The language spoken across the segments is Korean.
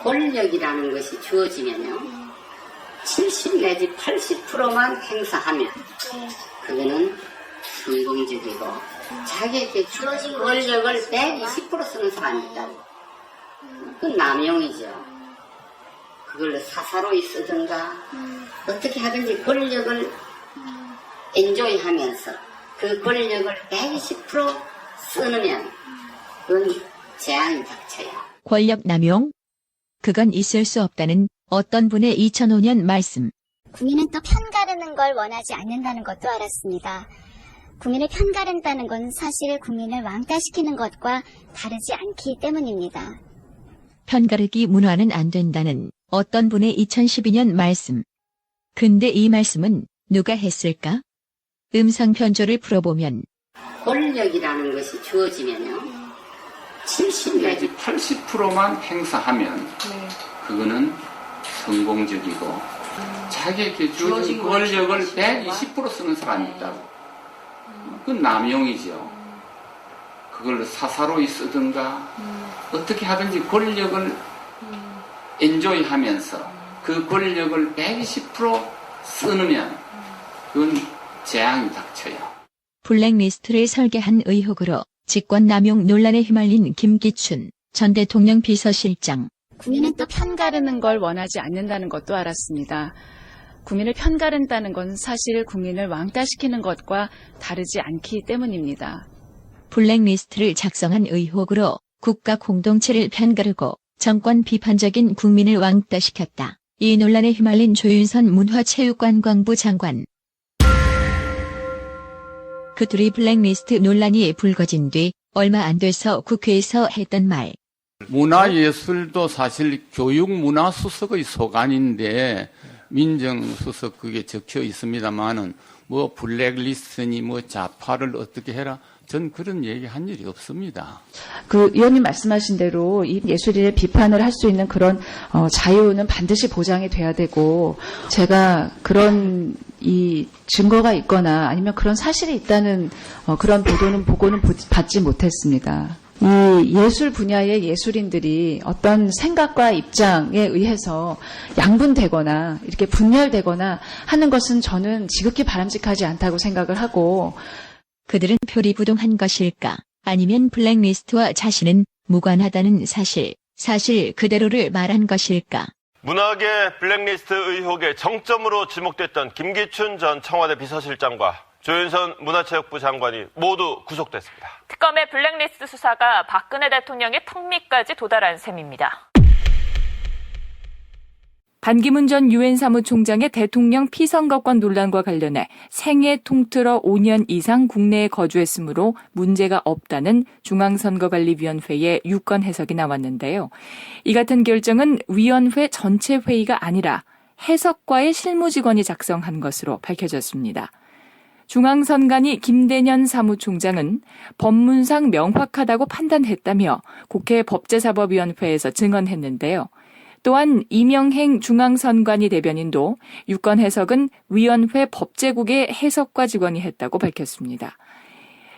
권력이라는 것이 주어지면요, 70 내지 80%만 행사하면 그거는 성공적이고, 자기에게 주어진 권력을 120% 쓰는 사람이 있다고. 그건 남용이죠. 그걸 사사로이 쓰든가 어떻게 하든지 권력을 엔조이하면서 그 권력을 120% 쓰면 그건 재앙이 닥쳐요. 권력 남용? 그건 있을 수 없다는 어떤 분의 2005년 말씀. 국민은 또 편가르는 걸 원하지 않는다는 것도 알았습니다. 국민을 편가른다는 건 사실 국민을 왕따시키는 것과 다르지 않기 때문입니다. 편가르기 문화는 안 된다는 어떤 분의 2012년 말씀. 근데 이 말씀은 누가 했을까? 음성 편조를 풀어보면 권력이라는 것이 주어지면요, 70 내지 80%만 행사하면 그거는 성공적이고, 자기에게 주어진 권력을 120% 쓰는 사람이 있다고. 그건 남용이죠. 그걸 사사로이 쓰든가 어떻게 하든지 권력을 엔조이하면서 그 권력을 120% 쓰면 그건 재앙이 닥쳐요. 블랙리스트를 설계한 의혹으로 직권남용 논란에 휘말린 김기춘 전 대통령 비서실장. 국민은 또 편가르는 걸 원하지 않는다는 것도 알았습니다. 국민을 편가른다는 건 사실 국민을 왕따시키는 것과 다르지 않기 때문입니다. 블랙리스트를 작성한 의혹으로 국가 공동체를 편가르고 정권 비판적인 국민을 왕따시켰다. 이 논란에 휘말린 조윤선 문화체육관광부 장관. 그 둘이 블랙리스트 논란이 불거진 뒤 얼마 안 돼서 국회에서 했던 말. 문화예술도 사실 교육문화수석의 소관인데 민정수석 그게 적혀 있습니다만은 뭐 블랙리스트니 뭐 좌파를 어떻게 해라, 전 그런 얘기 한 일이 없습니다. 그 의원님 말씀하신 대로 이 예술인의 비판을 할 수 있는 그런 자유는 반드시 보장이 돼야 되고, 제가 그런 이 증거가 있거나 아니면 그런 사실이 있다는 그런 보고는 받지 못했습니다. 이 예술 분야의 예술인들이 어떤 생각과 입장에 의해서 양분되거나 이렇게 분열되거나 하는 것은 저는 지극히 바람직하지 않다고 생각을 하고, 그들은 표리부동한 것일까? 아니면 블랙리스트와 자신은 무관하다는 사실 그대로를 말한 것일까? 문학의 블랙리스트 의혹의 정점으로 지목됐던 김기춘 전 청와대 비서실장과 조윤선 문화체육부 장관이 모두 구속됐습니다. 특검의 블랙리스트 수사가 박근혜 대통령의 턱밑까지 도달한 셈입니다. 반기문 전 유엔 사무총장의 대통령 피선거권 논란과 관련해 생애 통틀어 5년 이상 국내에 거주했으므로 문제가 없다는 중앙선거관리위원회의 유권 해석이 나왔는데요. 이 같은 결정은 위원회 전체 회의가 아니라 해석과의 실무직원이 작성한 것으로 밝혀졌습니다. 중앙선관위 김대년 사무총장은 법문상 명확하다고 판단했다며 국회 법제사법위원회에서 증언했는데요. 또한 이명행 중앙선관위 대변인도 유권 해석은 위원회 법제국의 해석과 직원이 했다고 밝혔습니다.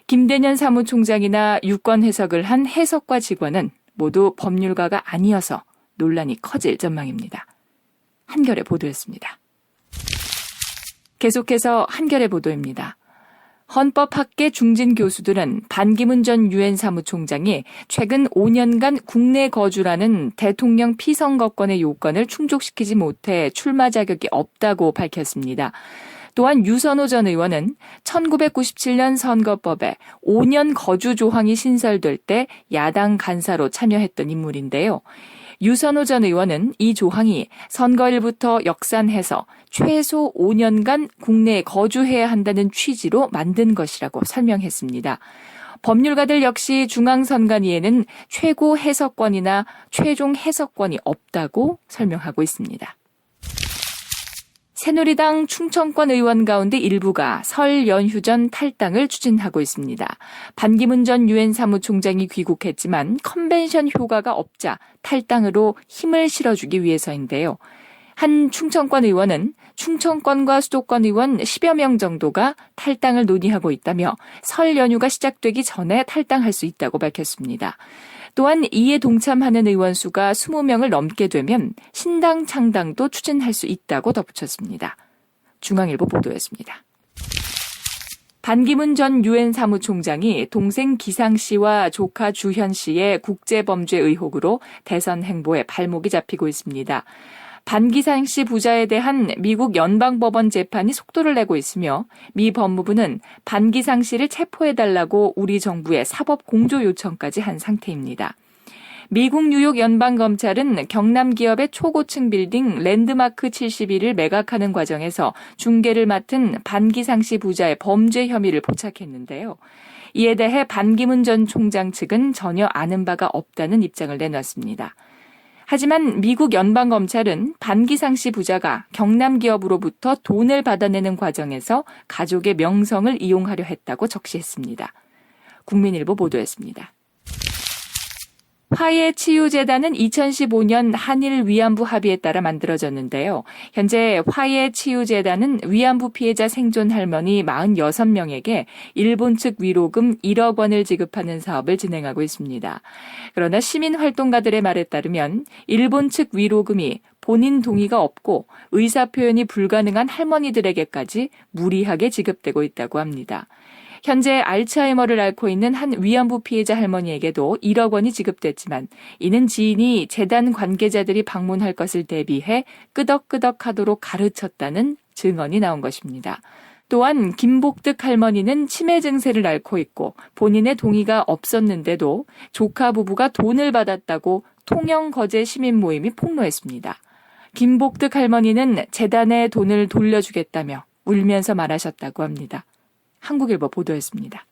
김대년 사무총장이나 유권 해석을 한 해석과 직원은 모두 법률가가 아니어서 논란이 커질 전망입니다. 한겨레 보도였습니다. 계속해서 한겨레 보도입니다. 헌법학계 중진 교수들은 반기문 전 유엔 사무총장이 최근 5년간 국내 거주라는 대통령 피선거권의 요건을 충족시키지 못해 출마 자격이 없다고 밝혔습니다. 또한 유선호 전 의원은 1997년 선거법에 5년 거주 조항이 신설될 때 야당 간사로 참여했던 인물인데요. 유선호 전 의원은 이 조항이 선거일부터 역산해서 최소 5년간 국내에 거주해야 한다는 취지로 만든 것이라고 설명했습니다. 법률가들 역시 중앙선관위에는 최고 해석권이나 최종 해석권이 없다고 설명하고 있습니다. 새누리당 충청권 의원 가운데 일부가 설 연휴 전 탈당을 추진하고 있습니다. 반기문 전 유엔 사무총장이 귀국했지만 컨벤션 효과가 없자 탈당으로 힘을 실어주기 위해서인데요. 한 충청권 의원은 충청권과 수도권 의원 10여 명 정도가 탈당을 논의하고 있다며 설 연휴가 시작되기 전에 탈당할 수 있다고 밝혔습니다. 또한 이에 동참하는 의원 수가 20명을 넘게 되면 신당 창당도 추진할 수 있다고 덧붙였습니다. 중앙일보 보도였습니다. 반기문 전 유엔 사무총장이 동생 기상 씨와 조카 주현 씨의 국제범죄 의혹으로 대선 행보에 발목이 잡히고 있습니다. 반기상 씨 부자에 대한 미국 연방법원 재판이 속도를 내고 있으며 미 법무부는 반기상 씨를 체포해달라고 우리 정부에 사법 공조 요청까지 한 상태입니다. 미국 뉴욕 연방검찰은 경남 기업의 초고층 빌딩 랜드마크 71을 매각하는 과정에서 중개를 맡은 반기상 씨 부자의 범죄 혐의를 포착했는데요. 이에 대해 반기문 전 총장 측은 전혀 아는 바가 없다는 입장을 내놨습니다. 하지만 미국 연방검찰은 반기상 씨 부자가 경남 기업으로부터 돈을 받아내는 과정에서 가족의 명성을 이용하려 했다고 적시했습니다. 국민일보 보도였습니다. 화해치유재단은 2015년 한일 위안부 합의에 따라 만들어졌는데요. 현재 화해치유재단은 위안부 피해자 생존 할머니 46명에게 일본 측 위로금 1억 원을 지급하는 사업을 진행하고 있습니다. 그러나 시민활동가들의 말에 따르면 일본 측 위로금이 본인 동의가 없고 의사표현이 불가능한 할머니들에게까지 무리하게 지급되고 있다고 합니다. 현재 알츠하이머를 앓고 있는 한 위안부 피해자 할머니에게도 1억 원이 지급됐지만 이는 지인이 재단 관계자들이 방문할 것을 대비해 끄덕끄덕하도록 가르쳤다는 증언이 나온 것입니다. 또한 김복득 할머니는 치매 증세를 앓고 있고 본인의 동의가 없었는데도 조카 부부가 돈을 받았다고 통영거제 시민 모임이 폭로했습니다. 김복득 할머니는 재단에 돈을 돌려주겠다며 울면서 말하셨다고 합니다. 한국일보 보도였습니다.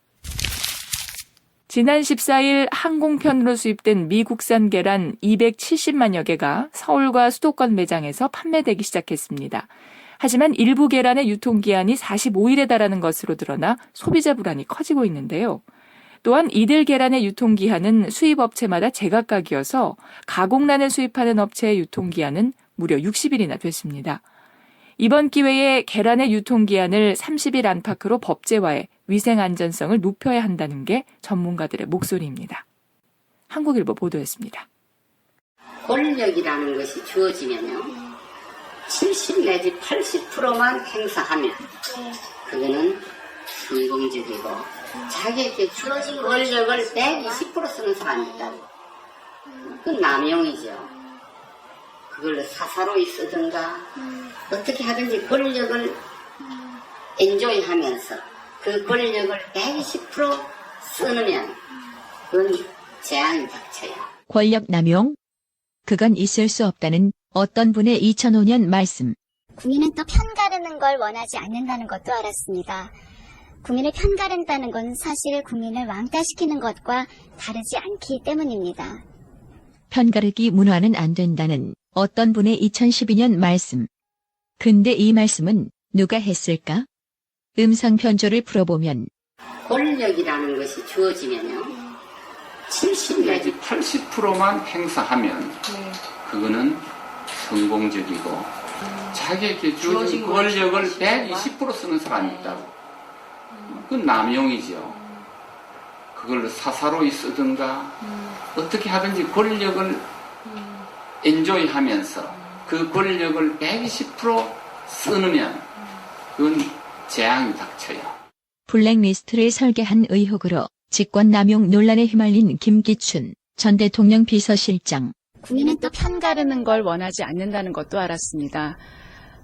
지난 14일 항공편으로 수입된 미국산 계란 270만여 개가 서울과 수도권 매장에서 판매되기 시작했습니다. 하지만 일부 계란의 유통기한이 45일에 달하는 것으로 드러나 소비자 불안이 커지고 있는데요. 또한 이들 계란의 유통기한은 수입업체마다 제각각이어서 가공란을 수입하는 업체의 유통기한은 무려 60일이나 됐습니다. 이번 기회에 계란의 유통기한을 30일 안팎으로 법제화해 위생 안전성을 높여야 한다는 게 전문가들의 목소리입니다. 한국일보 보도였습니다. 권력이라는 것이 주어지면요. 70 내지 80%만 행사하면 그거는 성공적이고 자기에게 주어진 권력을 120% 쓰는 사람이 있다고. 그건 남용이죠. 그걸 사사로이 쓰든가 어떻게 하든지 권력을 엔조이하면서 그 권력을 120% 쓰면 그건 재앙이 닥쳐요. 권력 남용? 그건 있을 수 없다는 어떤 분의 2005년 말씀. 국민은 또 편가르는 걸 원하지 않는다는 것도 알았습니다. 국민을 편가른다는 건 사실 국민을 왕따시키는 것과 다르지 않기 때문입니다. 편가르기 문화는 안 된다는 어떤 분의 2012년 말씀. 근데 이 말씀은 누가 했을까? 음성 편조를 풀어보면 권력이라는 것이 주어지면요. 70 내지 80%만 행사하면 그거는 성공적이고 자기에게 주어진 권력을 120% 쓰는 사람이 있다고. 그건 남용이죠. 그걸 사사로이 쓰든가 어떻게 하든지 권력을 엔조이하면서 그 권력을 120% 쓰면 그건 재앙이 닥쳐요. 블랙리스트를 설계한 의혹으로 직권 남용 논란에 휘말린 김기춘 전 대통령 비서실장. 국민은 또 편가르는 걸 원하지 않는다는 것도 알았습니다.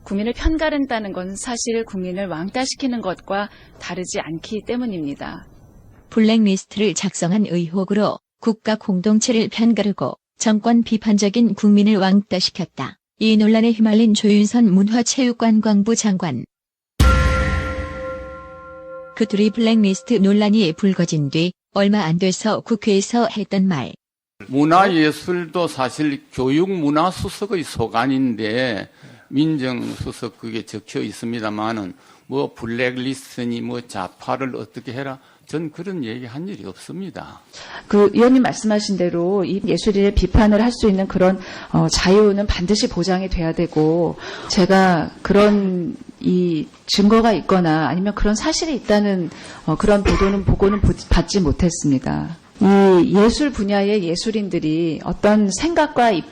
국민을 편가른다는 건 사실 국민을 왕따시키는 것과 다르지 않기 때문입니다. 블랙리스트를 작성한 의혹으로 국가 공동체를 편가르고 정권 비판적인 국민을 왕따시켰다. 이 논란에 휘말린 조윤선 문화체육관광부 장관. 그 둘이 블랙리스트 논란이 불거진 뒤 얼마 안 돼서 국회에서 했던 말. 문화예술도 사실 교육문화수석의 소관인데 민정수석 그게 적혀 있습니다만은 뭐 블랙리스트니 뭐 좌파를 어떻게 해라. 전 그런 얘기 한 일이 없습니다. 그 의원님 말씀하신 대로 이 예술인의 비판을 할 수 있는 그런 자유는 반드시 보장이 돼야 되고, 제가 그런 이 증거가 있거나 아니면 그런 사실이 있다는 그런 보고는 받지 못했습니다. 이 예술 분야의 예술인들이 어떤 생각과 입장